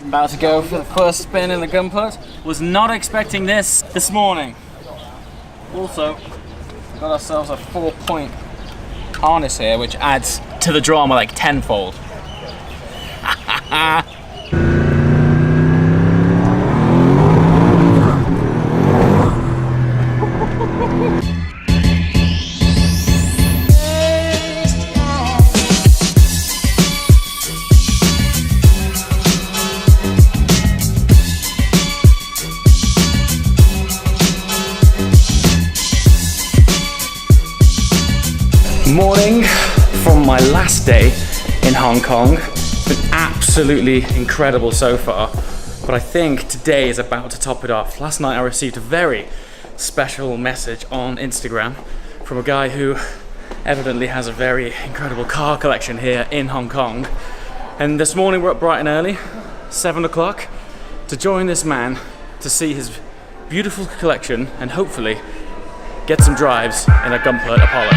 About to go for the first spin in the gun put. Was not expecting this morning. Also, got ourselves a 4-point harness here, which adds to the drama like tenfold. Morning from my last day in Hong Kong. It's been absolutely incredible so far, but I think today is about to top it off. Last night I received a very special message on Instagram from a guy who evidently has a very incredible car collection here in Hong Kong. And this morning we're up bright and early, 7 o'clock, to join this man to see his beautiful collection and hopefully get some drives in a Gumpert Apollo.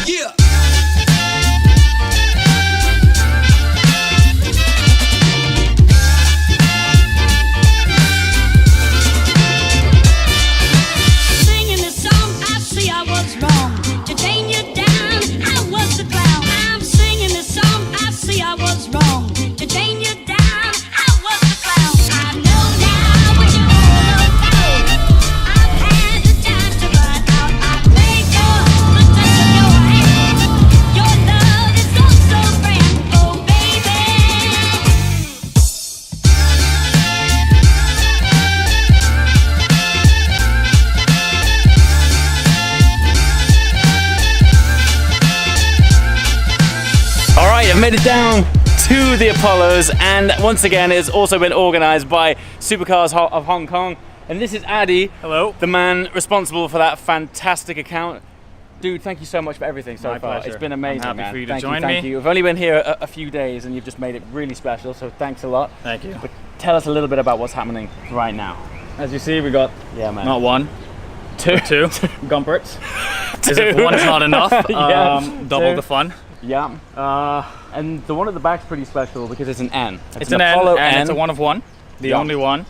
Yeah. Singing this song, I see I was wrong. To chain you down, I was the clown. I'm singing this song, I see I was wrong. To chain you down, I was the clown. I know now what you're all about. I've had the time to run out. I've made your the touch of your hand. Your love is so grand, oh baby. All right, I've made it down to the Apollos, and once again it's also been organized by Supercars of Hong Kong. And this is Addy. Hello. The man responsible for that fantastic account. Dude, thank you so much for everything so My far. pleasure. It's been amazing, I'm happy man. for you to Thank join thank me. you. We've only been here a few days and you've just made it really special, so thanks a lot. Thank you. But tell us a little bit about what's happening right now. As you see, we got Yeah, man. not one, two. two Gumperts. As if Two. one is not enough, Yeah. double Two. the fun. Yeah. And the one at the back's pretty special because it's an N. It's an N, Apollo and it's a one of one, the Yeah. only one,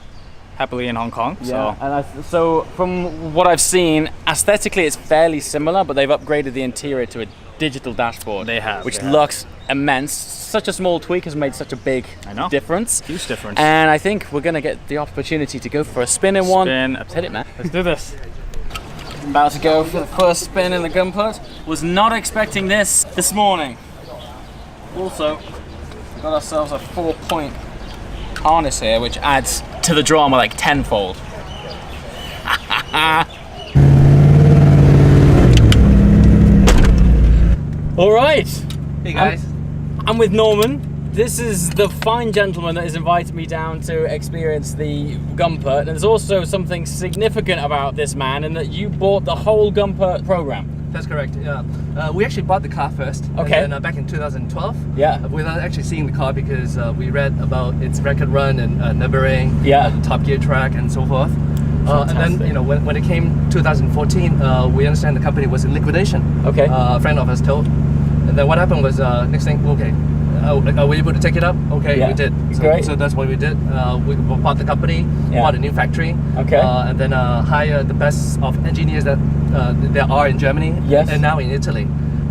happily in Hong Kong. Yeah, So and so from what I've seen, aesthetically it's fairly similar, but they've upgraded the interior to a digital dashboard. They have, which they have. looks immense. Such a small tweak has made such a big I know. difference. Huge difference. And I think we're gonna get the opportunity to go for a spin in one. Spin. Let's hit it, man. Let's do this. About to go for the first spin in the gun put. Was not expecting this morning. Also, got ourselves a 4-point harness here, which adds to the drama like tenfold. All right. Hey guys. I'm with Norman. This is the fine gentleman that has invited me down to experience the Gumpert. And there's also something significant about this man in that you bought the whole Gumpert program. That's correct. Yeah. We actually bought the car first. Okay. And then, back in 2012. Yeah. Without actually seeing the car because we read about its record run and Nürburgring, Yeah. Top Gear track, and so forth. And Fantastic. then when it came 2014, we understand the company was in liquidation. Okay. A friend of us told. And then what happened was next thing, okay. Are we able to take it up? Okay, Yeah. we did. Great. So that's what we did. We bought the company, Yeah. bought a new factory, Okay. and then hired the best of engineers that there are in Germany Yes. and now in Italy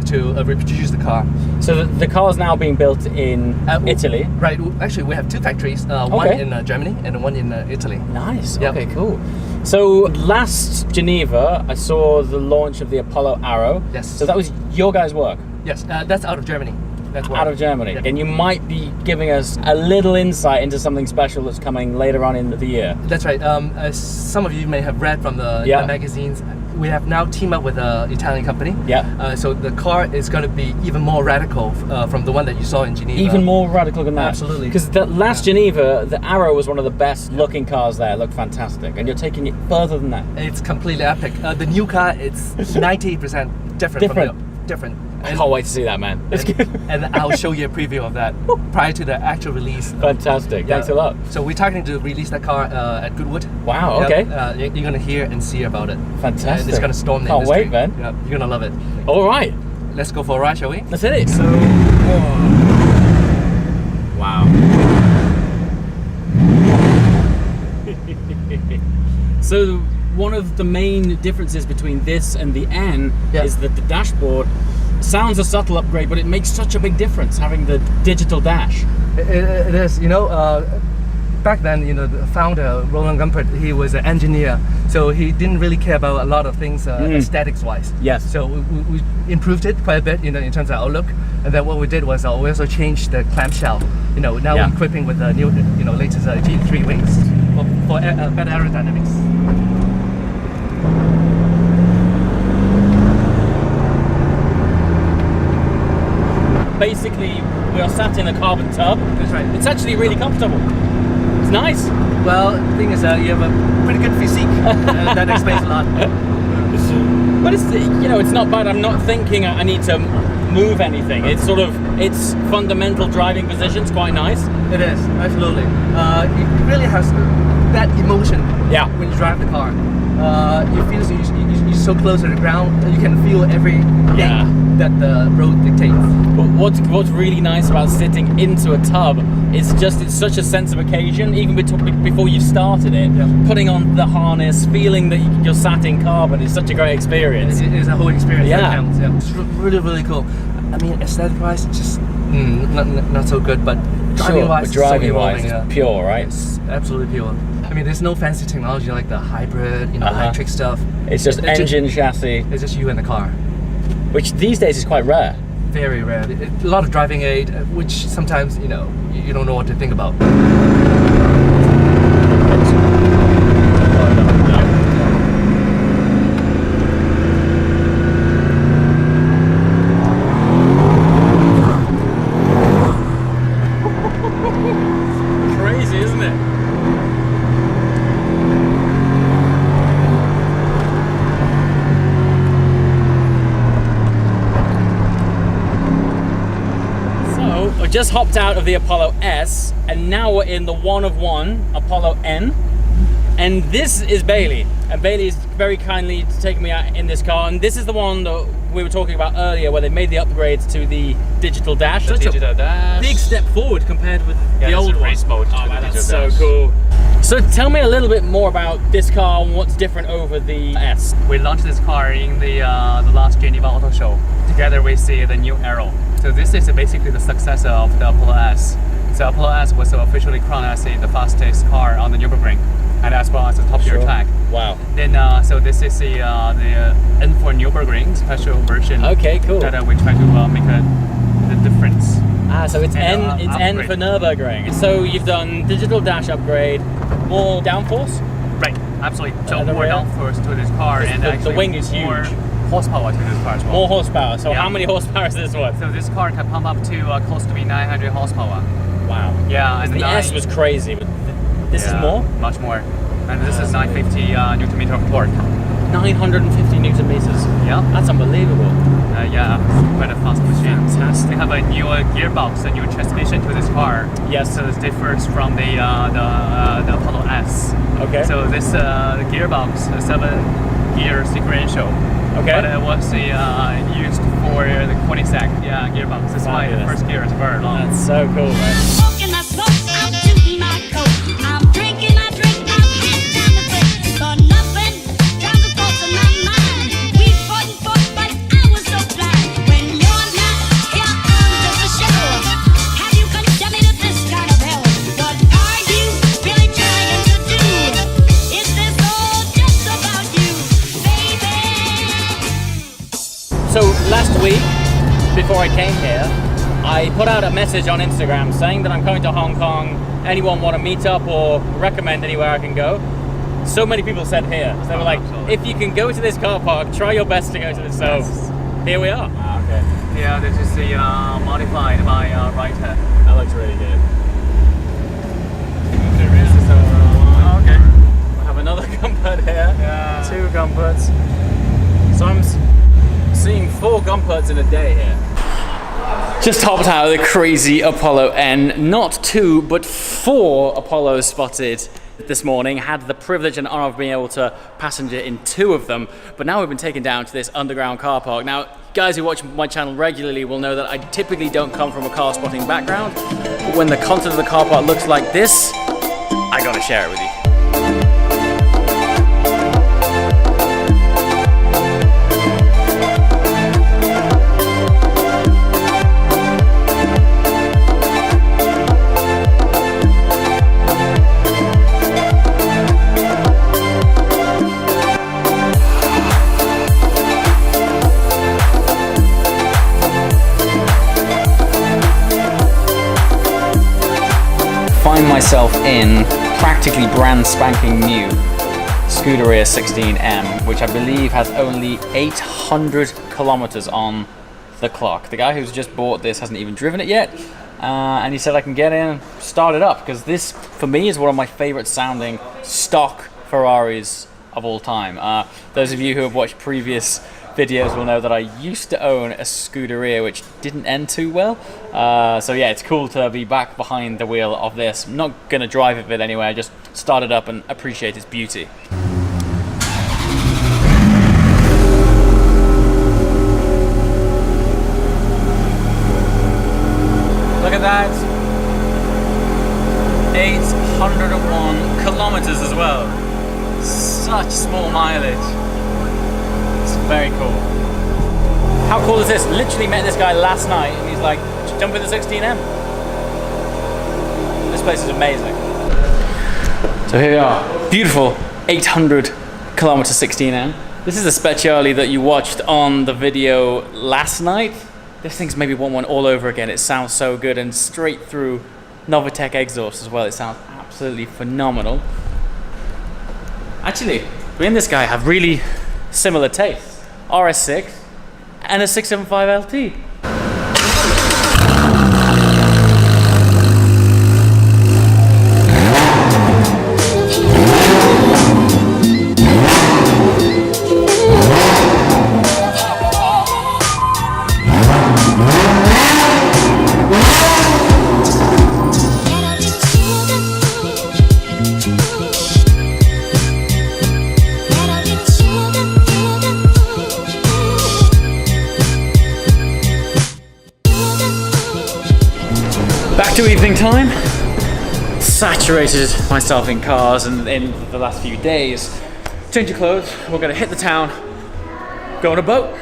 to reproduce the car. So the car's now being built in Italy. Right. Actually, we have two factories. One Okay. in Germany and one in Italy. Nice. Yeah. Okay, cool. So last Geneva, I saw the launch of the Apollo Arrow. Yes. So that was your guys' work. Yes, that's out of Germany. That's Out of Germany. Yeah. And you might be giving us a little insight into something special that's coming later on in the year. That's right. As some of you may have read from the Yeah. magazines, we have now teamed up with an Italian company. Yeah. So the car is going to be even more radical from the one that you saw in Geneva. Even more radical than that. Absolutely. Because the last Geneva, the Arrow was one of the best looking cars there. It looked fantastic. And you're taking it further than that. It's completely epic. The new car, it's 98% different. Different. Different. I can't wait to see that, man. It's good. And I'll show you a preview of that prior to the actual release. Fantastic. Yeah. Thanks a lot. So we're targeting to release that car at Goodwood. Wow, Yep. okay. You're going to hear and see about it. Fantastic. And it's going to storm the Can't industry. wait, man. Yep. You're going to love it. All right. Let's go for a ride, shall we? Let's hit it. So, Wow. So one of the main differences between this and the N Yeah. is that the dashboard sounds a subtle upgrade, but it makes such a big difference having the digital dash. It is, you know, back then, you know, the founder, Roland Gumpert, he was an engineer, so he didn't really care about a lot of things aesthetics-wise. Yes. So we improved it quite a bit, you know, in terms of outlook. And then what we did was we also changed the clamshell. You know, now Yeah. we're equipping with the new, you know, latest G3 wings for better aerodynamics. Basically, we are sat in a carbon tub. That's right. It's actually really comfortable. It's nice. Well, the thing is, you have a pretty good physique. That explains a lot. But it's, you know, it's not bad. I'm not thinking I need to move anything. It's sort of, its fundamental driving position's quite nice. It is, absolutely. It really has that emotion Yeah. when you drive the car. You feel you're so close to the ground, you can feel everything Yeah. that the road dictates. But what's really nice about sitting into a tub is just it's such a sense of occasion, even before you started it. Yeah. Putting on the harness, feeling that you're sat in carbon is such a great experience. It is a whole experience Yeah. that counts. Yeah. It's really, really cool. I mean, aesthetic-wise, it's just not so good, but driving-wise, but driving-wise, it's so it's pure, right? It's absolutely pure. I mean, there's no fancy technology like the hybrid, you know, electric stuff. It's just engine, chassis, It's just you and the car. which these days is quite rare. Very rare. A lot of driving aid, which sometimes, you know, you don't know what to think about. Crazy, isn't it? So, I just hopped out of the Apollo S, and now we're in the one of one Apollo N. And this is Bailey. And Bailey is very kindly taking me out in this car. And this is the one that we were talking about earlier, where they made the upgrades to the digital dash. Such a dash. big step forward compared with the there's old a race one. mode to Oh, the man, that's digital so dash. cool. So tell me a little bit more about this car and what's different over the S. We launched this car in the last Geneva Auto Show. Together we see the new Aero. So this is basically the successor of the Apollo S. So Apollo S was officially crowned as the fastest car on the Nürburgring, and as well as the top tier track. Wow. Then so this is the N4 Nürburgring special version. Okay, cool. That we try to make the difference. Ah, so it's And, N. It's N upgrade. for Nürburgring. So you've done digital dash upgrade, more downforce. Right, absolutely. So the more rear? downforce to this car, Because and the actually wing is more huge. horsepower to this car as well. More horsepower. So Yeah. how many horsepower is this one? So this car can pump up to close to be 900 horsepower. Wow. Yeah, and The S was crazy, but this is more. Much more. And this is 950 Newton meter of torque. 950 Newton meters. Yeah. That's unbelievable. Yeah, it's quite a fast machine. Fantastic. They have a new gearbox, a new transmission to this car. Yes. So this differs from the Apollo S. Okay. So this the gearbox, a 7-gear sequential. Okay. But it was used for the Koenigsegg gearbox. That's why the Fabulous. first gear is very long. That's so cool, man. Smoking, I smoke, I'm shooting my coat. I'm drinking, I drink, I'm head down the plate. For nothing, trying to thoughts on my mind. We fought and fought, but I was so blind. When you're not here, I'm just a shell. Have you condemned me to this kind of hell? What are you really trying to do? Is this all just about you, baby? So last week, before I came here, I put out a message on Instagram saying that I'm coming to Hong Kong. Anyone want to meet up or recommend anywhere I can go? So many people said here. So they were like, absolutely. if you can go to this car park, try your best to go to this. So here we are. Okay. Yeah, this is the modified by Writer. That looks really good. Okay. I have another Gumpert here. Yeah. 2 Gumperts. So I'm seeing 4 Gumperts in a day here. Just hopped out of the crazy Apollo N. Not 2, but 4 Apollos spotted this morning. Had the privilege and honor of being able to passenger in 2 of them. But now we've been taken down to this underground car park. Now, guys who watch my channel regularly will know that I typically don't come from a car spotting background. But when the content of the car park looks like this, I gotta share it with you. myself in practically brand spanking new Scuderia 16M, which I believe has only 800 kilometers on the clock. The guy who's just bought this hasn't even driven it yet, and he said I can get in and start it up, because this, for me, is one of my favorite sounding stock Ferraris of all time. Those of you who have watched previous videos will know that I used to own a Scuderia which didn't end too well. So yeah, it's cool to be back behind the wheel of this. I'm not going to drive it anyway, I just start it up and appreciate its beauty. Look at that. 801 kilometers as well. Such small mileage. It's very cool. How cool is this? Literally met this guy last night and he's like, jump in the 16M. This place is amazing. So here we are. Beautiful 800 kilometer 16M. This is a Speciale that you watched on the video last night. This thing's maybe want one all over again. It sounds so good, and straight through Novitec exhaust as well. It sounds absolutely phenomenal. Actually, me and this guy have really similar tastes. RS6 and a 675 LT. Back to evening time. Saturated myself in cars and in the last few days. Change your clothes, we're gonna hit the town, go on a boat.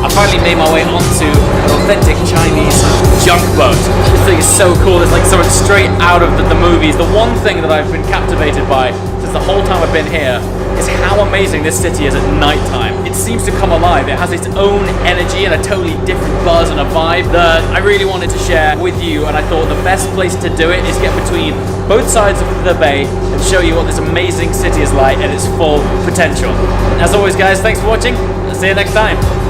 I finally made my way onto an authentic Chinese junk boat. This thing is so cool, it's like something straight out of the movies. The one thing that I've been captivated by since the whole time I've been here is how amazing this city is at night time. It seems to come alive. It has its own energy and a totally different buzz and a vibe that I really wanted to share with you, and I thought the best place to do it is get between both sides of the bay and show you what this amazing city is like at its full potential. As always guys, thanks for watching. I'll see you next time.